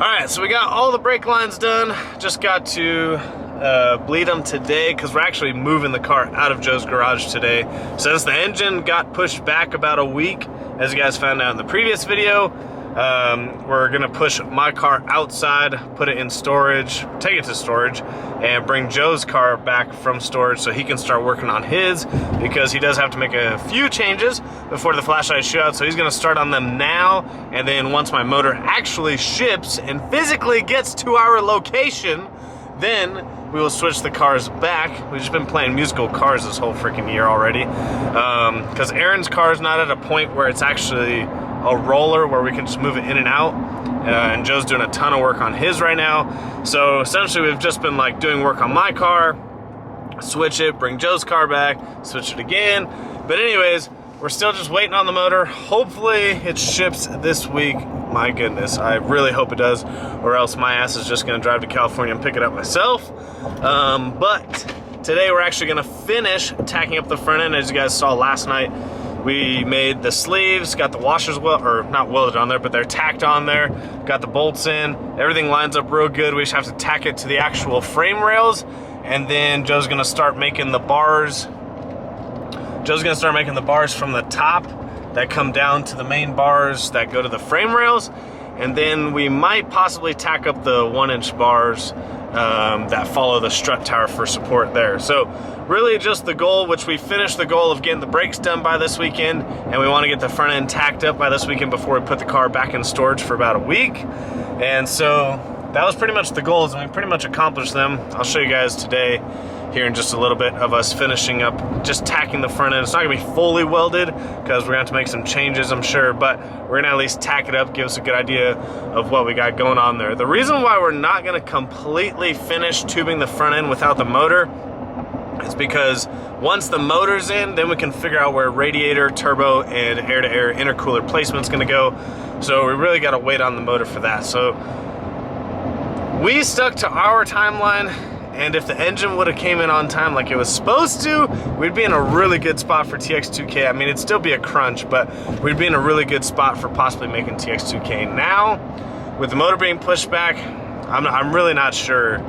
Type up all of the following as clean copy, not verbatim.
Alright, so we got all the brake lines done. Just got to bleed them today because we're actually moving the car out of Joe's garage today. Since the engine got pushed back about a week, as you guys found out in the previous video, we're gonna push my car outside, put it in storage, take it to storage, and bring Joe's car back from storage so he can start working on his, because he does have to make a few changes before the flashlight shootout. So he's gonna start on them now, and then once my motor actually ships and physically gets to our location, then we will switch the cars back. We've just been playing musical cars this whole freaking year already, because Aaron's car is not at a point where it's actually a roller where we can just move it in and out, and Joe's doing a ton of work on his right now. So essentially we've just been like doing work on my car, switch it, bring Joe's car back, switch it again. But anyways, we're still just waiting on the motor. Hopefully it ships this week. My goodness, I really hope it does, or else my ass is just gonna drive to California and pick it up myself. But today we're actually gonna finish tacking up the front end. As you guys saw last night, we made the sleeves, got the washers not welded on there, but they're tacked on there, got the bolts in, everything lines up real good. We just have to tack it to the actual frame rails, and then Joe's gonna start making the bars. Joe's gonna start making the bars from the top that come down to the main bars that go to the frame rails, and then we might possibly tack up the 1-inch bars that follow the strut tower for support there. So really just the goal, which we finished the goal of getting the brakes done by this weekend, and we want to get the front end tacked up by this weekend before we put the car back in storage for about a week. And so that was pretty much the goals, and we pretty much accomplished them. I'll show you guys today here in just a little bit of us finishing up, just tacking the front end. It's not gonna be fully welded because we're gonna have to make some changes, I'm sure, but we're gonna at least tack it up, give us a good idea of what we got going on there. The reason why we're not gonna completely finish tubing the front end without the motor is because once the motor's in, then we can figure out where radiator, turbo, and air-to-air intercooler placement's gonna go. So we really gotta wait on the motor for that. So we stuck to our timeline, and if the engine would have came in on time like it was supposed to, we'd be in a really good spot for TX2K. I mean, it'd still be a crunch, but we'd be in a really good spot for possibly making TX2K. Now, with the motor being pushed back, I'm really not sure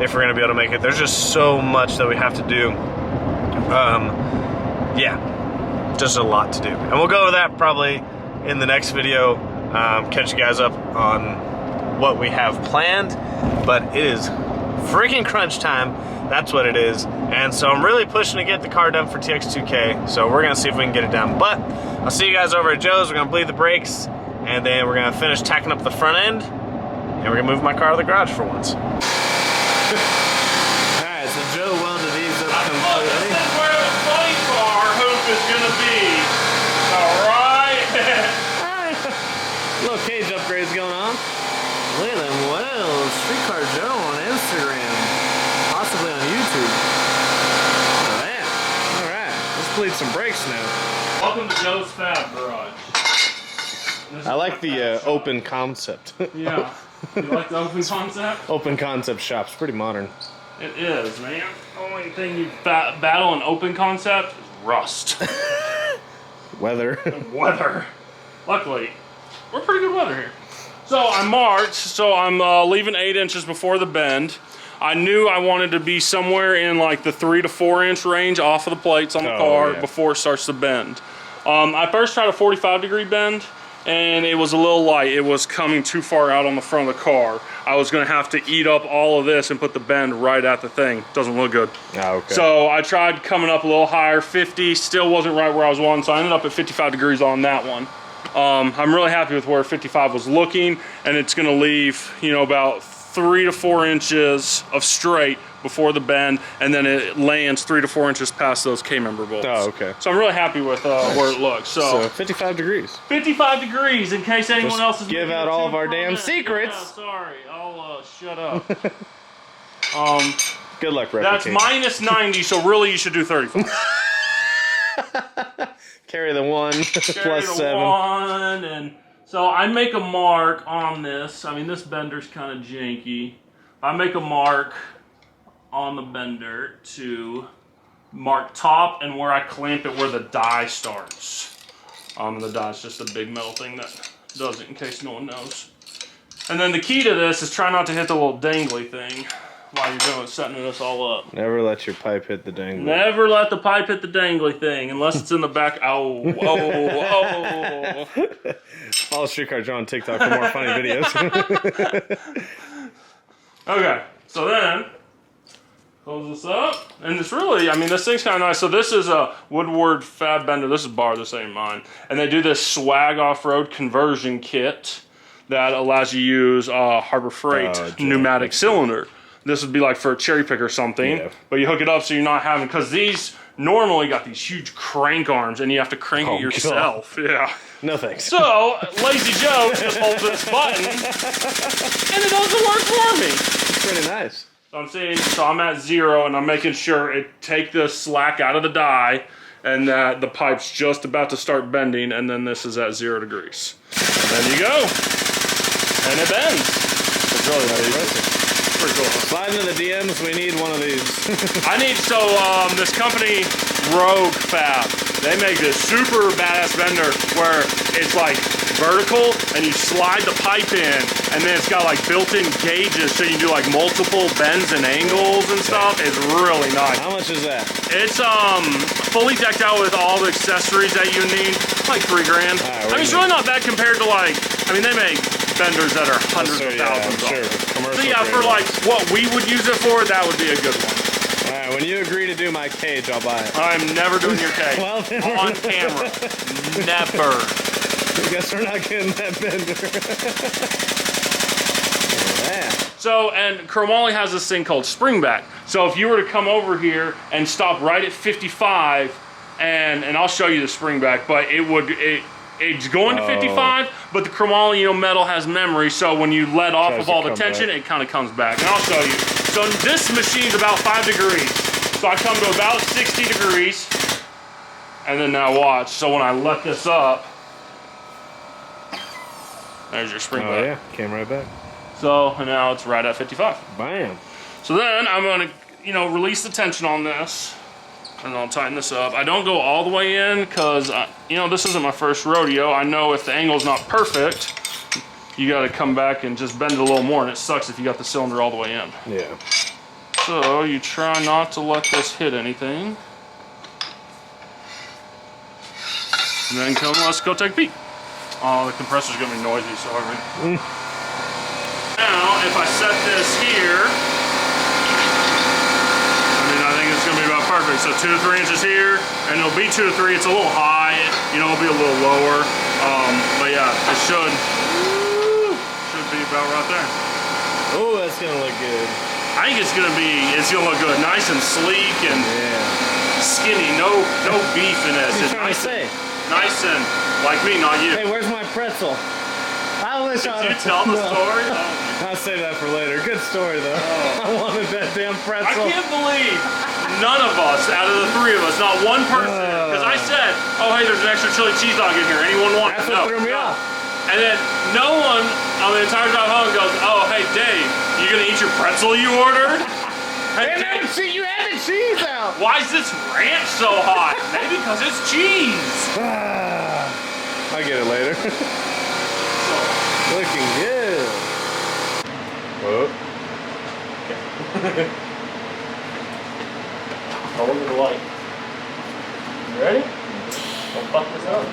if we're gonna be able to make it. There's just so much that we have to do. Yeah, just a lot to do. And we'll go over that probably in the next video, catch you guys up on what we have planned, but it is freaking crunch time. That's what it is. And so I'm really pushing to get the car done for TX2K. So we're gonna see if we can get it done. But I'll see you guys over at Joe's. We're gonna bleed the brakes, and then we're gonna finish tacking up the front end, and we're gonna move my car to the garage for once. Alright, so Joe welded these up completely. This is where the funny car hoop is gonna be. Alright. Alright. Little cage upgrades going on. Look at them wheels. Streetcar Joe on Instagram. Possibly on YouTube. Oh man. Alright. Let's bleed some brakes now. Welcome to Joe's Fab Garage. I like the open concept. Yeah. You like the open concept? Open concept shop's pretty modern. It is, man. The only thing you battle in open concept is rust. Weather. Weather. Luckily, we're pretty good weather here. So I marked, so I'm leaving 8 inches before the bend. I knew I wanted to be somewhere in like the 3 to 4 inch range off of the plates on the car before it starts to bend. I first tried a 45-degree bend, and it was a little light. It was coming too far out on the front of the car. I was gonna have to eat up all of this and put the bend right at the thing. Doesn't look good. Oh, okay. So I tried coming up a little higher, 50, still wasn't right where I was wanting, so I ended up at 55 degrees on that one. I'm really happy with where 55 was looking, and it's gonna leave, you know, about 3 to 4 inches of straight before the bend, and then it lands 3 to 4 inches past those K-member bolts. Oh, okay. So I'm really happy with where it looks. So 55 degrees. 55 degrees, in case anyone else is give out all of our damn secrets. Yeah, sorry, I'll shut up. Good luck, replicating. That's minus 90, so really you should do 35. Carry the 1 plus 7. 1, and so I make a mark on this. I mean, this bender's kind of janky. I make a mark on the bender to mark top and where I clamp it where the die starts. The die's just a big metal thing that does it in case no one knows. And then the key to this is try not to hit the little dangly thing while you're doing setting this all up. Never let your pipe hit the dangly. Never let the pipe hit the dangly thing unless it's in the back. Oh, oh, oh. Follow Streetcar Joe on TikTok for more funny videos. Okay, so then close this up, and it's really, I mean, this thing's kind of nice. So this is a Woodward Fab Bender. This is bar, this ain't mine. And they do this swag off-road conversion kit that allows you to use Harbor Freight pneumatic cylinder. This would be like for a cherry pick or something, but you hook it up so you're not having, because these normally got these huge crank arms and you have to crank it yourself. God. Yeah. No thanks. So, Lazy Joe just holds this button and it doesn't work for me. It's pretty nice. So I'm at 0 and I'm making sure it take the slack out of the die and that the pipe's just about to start bending, and then this is at 0 degrees. And then you go. And it bends. It's really nice. Pretty cool. Slide into the DMs, we need one of these. This company, Rogue Fab, they make this super badass bender where it's like vertical and you slide the pipe in, and then it's got like built-in gauges so you can do like multiple bends and angles and stuff. It's really nice. How much is that? It's fully decked out with all the accessories that you need, like $3 grand. I mean, it's really not bad compared to like, I mean, they make benders that are hundreds of thousands of dollars. So yeah, for like what we would use it for, that would be a good one. Alright, when you agree to do my cage, I'll buy it. I'm never doing your cage. Well, on camera. Never. I guess we're not getting that bender. Yeah. So, and Chromoly has this thing called springback. So if you were to come over here and stop right at 55, and I'll show you the springback, but it's going to 55, but the Chromoly, metal has memory, so when you let off of all the tension, it kind of comes back. And I'll show you. So this machine's about 5 degrees. So I come to about 60 degrees, and then now watch. So when I let this up, there's your springback. Oh yeah, came right back. So, and now it's right at 55. Bam. So then I'm gonna, release the tension on this. And I'll tighten this up. I don't go all the way in because, this isn't my first rodeo. I know if the angle's not perfect, you got to come back and just bend it a little more, and it sucks if you got the cylinder all the way in. Yeah. So you try not to let this hit anything. And then let's go take a peek. Oh, the compressor's going to be noisy, sorry. Now, if I set this here, perfect. So 2 to 3 inches here, and it'll be 2 to 3. It's a little high, it'll be a little lower. But yeah, it should be about right there. Oh, that's gonna look good. I think it's gonna look good, nice and sleek and skinny. No beef in this. It's nice and like me, not you. Hey, where's my pretzel? I wish Did you tell the story? I'll save that for later. Good story though. I wanted that damn pretzel. I can't believe none of us, out of the 3 of us, not one person, because I said, oh hey, there's an extra chili cheese dog in here. Anyone want it? That's what threw me off. And then no one on the entire drive home goes, oh hey Dave, you gonna eat your pretzel you ordered? Hey, Dave, you had the cheese out. why is this ranch so hot? Maybe because it's cheese. I'll get it later. Looking good. Whoa. Okay. Oh, look at the light. You ready? Don't fuck this up.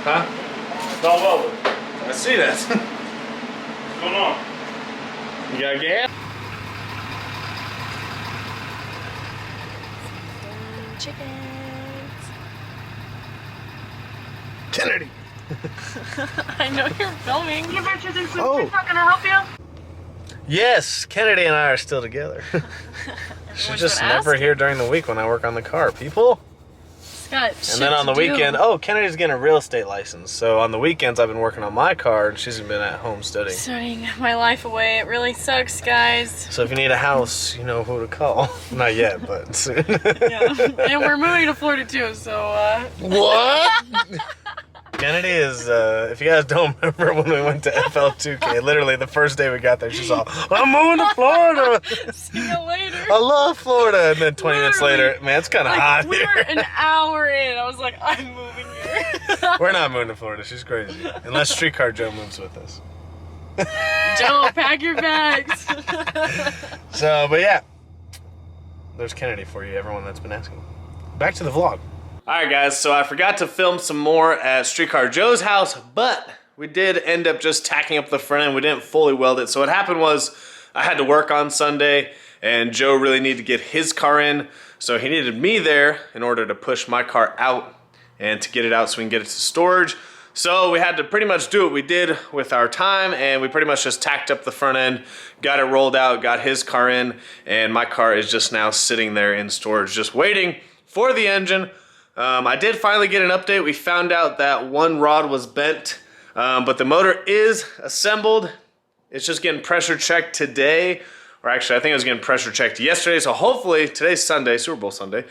Huh? It's all over. I see that. What's going on? You got gas? Chickens. Kennedy. I know you're filming. You mentioned this not gonna help you? Yes, Kennedy and I are still together. She's just never here during the week when I work on the car, people. Got and then on the weekend, Kennedy's getting a real estate license. So on the weekends, I've been working on my car, and she's been at home studying. Studying my life away. It really sucks, guys. So if you need a house, you know who to call. Not yet, but soon. Yeah. And we're moving to Florida too, so What? Kennedy is, if you guys don't remember when we went to FL2K, literally the first day we got there, she's all, I'm moving to Florida. See you later. I love Florida. And then 20 minutes later, man, it's kind of hot We here. were an hour in. I was like, I'm moving here. We're not moving to Florida. She's crazy. Unless Streetcar Joe moves with us. Joe, pack your bags. So, but yeah. There's Kennedy for you, everyone that's been asking. Back to the vlog. Alright guys, so I forgot to film some more at Streetcar Joe's house, but we did end up just tacking up the front end. We didn't fully weld it. So what happened was I had to work on Sunday and Joe really needed to get his car in. So he needed me there in order to push my car out and to get it out so we can get it to storage. So we had to pretty much do what we did with our time, and we pretty much just tacked up the front end, got it rolled out, got his car in, and my car is just now sitting there in storage, just waiting for the engine. I did finally get an update. We found out that one rod was bent, but the motor is assembled. It's just getting pressure checked today, or actually I think it was getting pressure checked yesterday, so hopefully, today's Sunday, Super Bowl Sunday,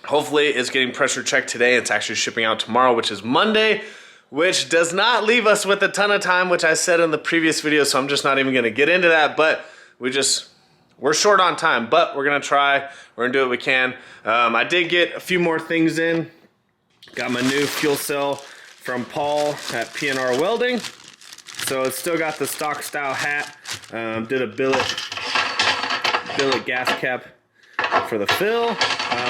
hopefully it's getting pressure checked today. It's actually shipping out tomorrow, which is Monday, which does not leave us with a ton of time, which I said in the previous video, so I'm just not even gonna get into that, but we're short on time, but we're gonna try. We're gonna do what we can. I did get a few more things in. Got my new fuel cell from Paul at PNR Welding. So it's still got the stock style hat. Did a billet gas cap for the fill.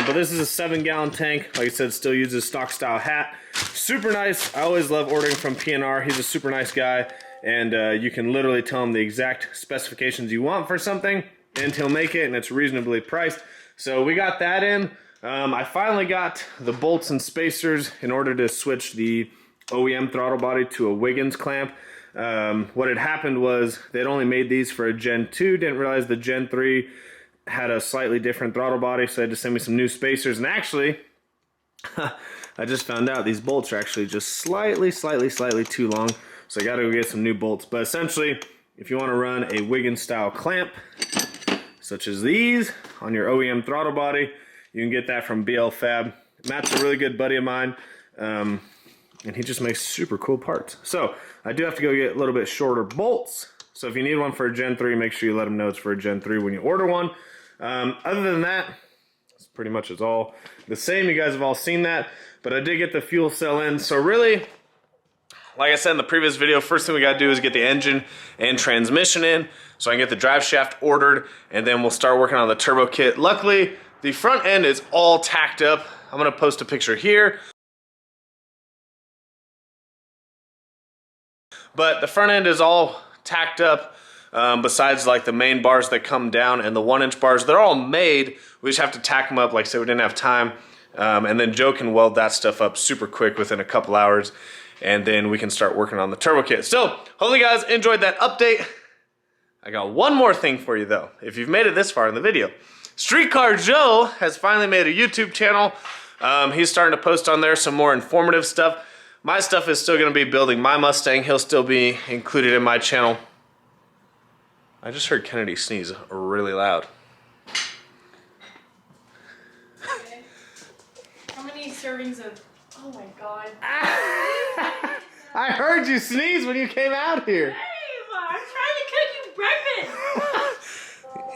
But this is a 7-gallon tank. Like I said, still uses stock style hat. Super nice. I always love ordering from PNR. He's a super nice guy. And you can literally tell him the exact specifications you want for something, and he'll make it, and it's reasonably priced. So we got that in. I finally got the bolts and spacers in order to switch the OEM throttle body to a Wiggins clamp. What had happened was they'd only made these for a Gen 2, didn't realize the Gen 3 had a slightly different throttle body, so they had to send me some new spacers. And actually, I just found out these bolts are actually just slightly too long, so I gotta go get some new bolts. But essentially, if you want to run a Wiggins style clamp, such as these, on your OEM throttle body, you can get that from BL Fab. Matt's a really good buddy of mine, and he just makes super cool parts. So I do have to go get a little bit shorter bolts. So if you need one for a Gen 3, make sure you let them know it's for a Gen 3 when you order one. Other than that, it's pretty much it's all the same. You guys have all seen that, but I did get the fuel cell in. So really, like I said in the previous video, first thing we gotta do is get the engine and transmission in so I can get the drive shaft ordered, and then we'll start working on the turbo kit. Luckily, the front end is all tacked up. I'm gonna post a picture here. But the front end is all tacked up, besides like the main bars that come down and the 1-inch bars. They're all made. We just have to tack them up. Like I said, we didn't have time. And then Joe can weld that stuff up super quick within a couple hours, and then we can start working on the turbo kit. So hopefully you guys enjoyed that update. I got one more thing for you though, if you've made it this far in the video. Streetcar Joe has finally made a YouTube channel. He's starting to post on there some more informative stuff. My stuff is still going to be building my Mustang. He'll still be included in my channel. I just heard Kennedy sneeze really loud. Okay. How many servings of... Oh my god. I heard you sneeze when you came out here. Hey, I'm trying to cook you breakfast.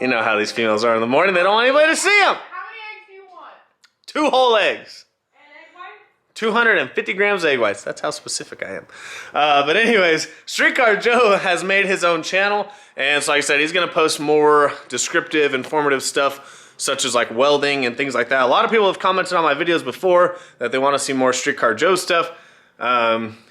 You know how these females are in the morning. They don't want anybody to see them. How many eggs do you want? 2 whole eggs. 250 grams of egg whites. That's how specific I am. But anyways, Streetcar Joe has made his own channel. And so like I said, he's going to post more descriptive, informative stuff, such as like welding and things like that. A lot of people have commented on my videos before that they want to see more Streetcar Joe stuff.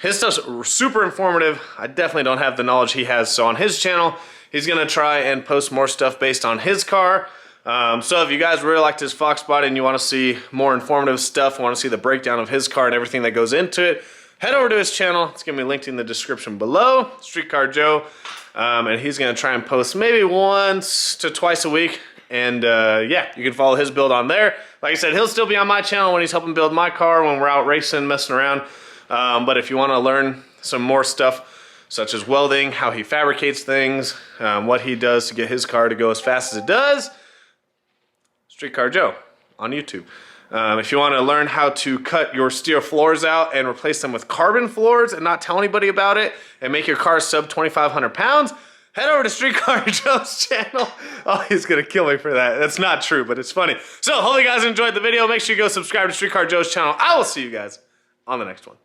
His stuff's super informative. I definitely don't have the knowledge he has. So on his channel, he's going to try and post more stuff based on his car. So if you guys really liked his Fox body and you want to see more informative stuff, want to see the breakdown of his car and everything that goes into it, head over to his channel. It's going to be linked in the description below, Streetcar Joe. And he's going to try and post maybe once to twice a week. And yeah, you can follow his build on there. Like I said, he'll still be on my channel when he's helping build my car, when we're out racing, messing around. But if you want to learn some more stuff, such as welding, how he fabricates things, what he does to get his car to go as fast as it does, Streetcar Joe on YouTube. If you want to learn how to cut your steel floors out and replace them with carbon floors and not tell anybody about it and make your car sub 2,500 pounds, head over to Streetcar Joe's channel. Oh, he's gonna kill me for that. That's not true, but it's funny. So, hope you guys enjoyed the video. Make sure you go subscribe to Streetcar Joe's channel. I will see you guys on the next one.